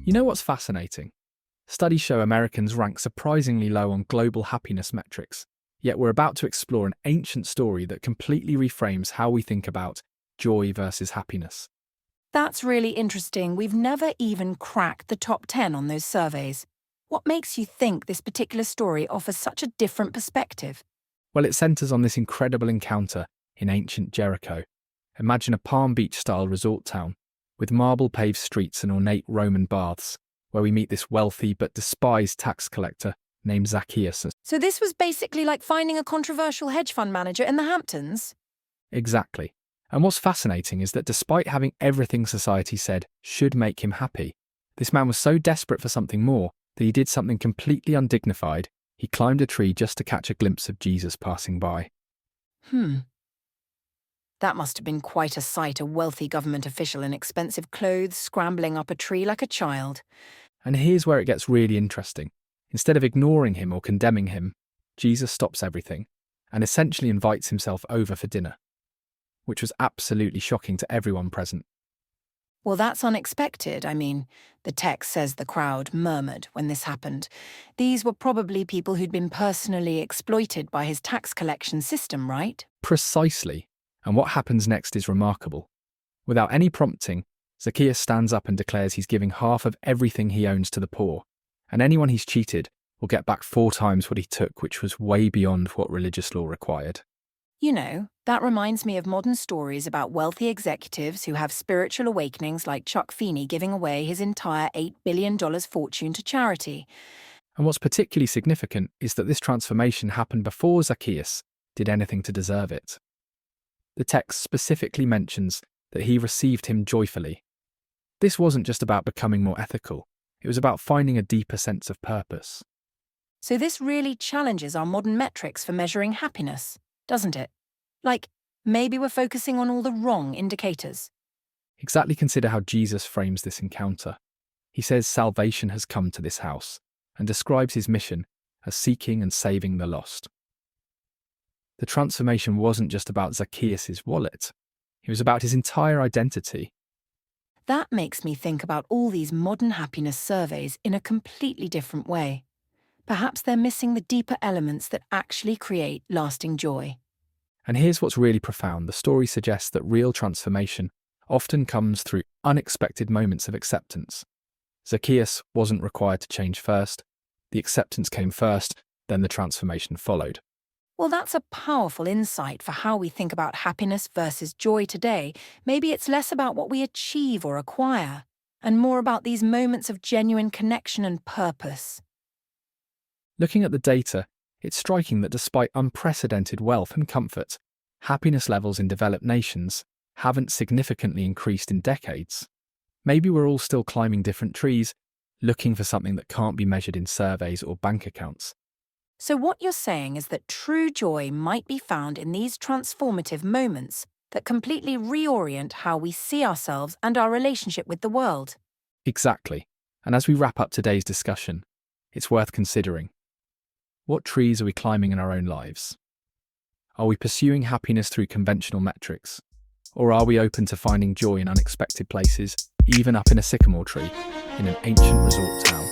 You know what's fascinating? Studies show Americans rank surprisingly low on global happiness metrics, yet we're about to explore an ancient story that completely reframes how we think about joy versus happiness. That's really interesting. We've never even cracked the top 10 on those surveys. What makes you think this particular story offers such a different perspective? Well, it centers on this incredible encounter in ancient Jericho. Imagine a Palm Beach-style resort town with marble-paved streets and ornate Roman baths, where we meet this wealthy but despised tax collector named Zacchaeus. So this was basically like finding a controversial hedge fund manager in the Hamptons? Exactly. And what's fascinating is that despite having everything society said should make him happy, this man was so desperate for something more that he did something completely undignified. He climbed a tree just to catch a glimpse of Jesus passing by. That must have been quite a sight, a wealthy government official in expensive clothes scrambling up a tree like a child. And here's where it gets really interesting. Instead of ignoring him or condemning him, Jesus stops everything and essentially invites himself over for dinner, which was absolutely shocking to everyone present. Well, that's unexpected. I mean, the text says the crowd murmured when this happened. These were probably people who'd been personally exploited by his tax collection system, right? Precisely. And what happens next is remarkable. Without any prompting, Zacchaeus stands up and declares he's giving half of everything he owns to the poor, and anyone he's cheated will get back 4 times what he took, which was way beyond what religious law required. You know, that reminds me of modern stories about wealthy executives who have spiritual awakenings like Chuck Feeney giving away his entire $8 billion fortune to charity. And what's particularly significant is that this transformation happened before Zacchaeus did anything to deserve it. The text specifically mentions that he received him joyfully. This wasn't just about becoming more ethical, it was about finding a deeper sense of purpose. So this really challenges our modern metrics for measuring happiness, doesn't it? Like, maybe we're focusing on all the wrong indicators. Exactly, consider how Jesus frames this encounter. He says salvation has come to this house and describes his mission as seeking and saving the lost. The transformation wasn't just about Zacchaeus' wallet, it was about his entire identity. That makes me think about all these modern happiness surveys in a completely different way. Perhaps they're missing the deeper elements that actually create lasting joy. And here's what's really profound. The story suggests that real transformation often comes through unexpected moments of acceptance. Zacchaeus wasn't required to change first. The acceptance came first, then the transformation followed. Well, that's a powerful insight for how we think about happiness versus joy today. Maybe it's less about what we achieve or acquire, and more about these moments of genuine connection and purpose. Looking at the data, it's striking that despite unprecedented wealth and comfort, happiness levels in developed nations haven't significantly increased in decades. Maybe we're all still climbing different trees, looking for something that can't be measured in surveys or bank accounts. So what you're saying is that true joy might be found in these transformative moments that completely reorient how we see ourselves and our relationship with the world. Exactly. And as we wrap up today's discussion, it's worth considering. What trees are we climbing in our own lives? Are we pursuing happiness through conventional metrics? Or are we open to finding joy in unexpected places, even up in a sycamore tree in an ancient resort town?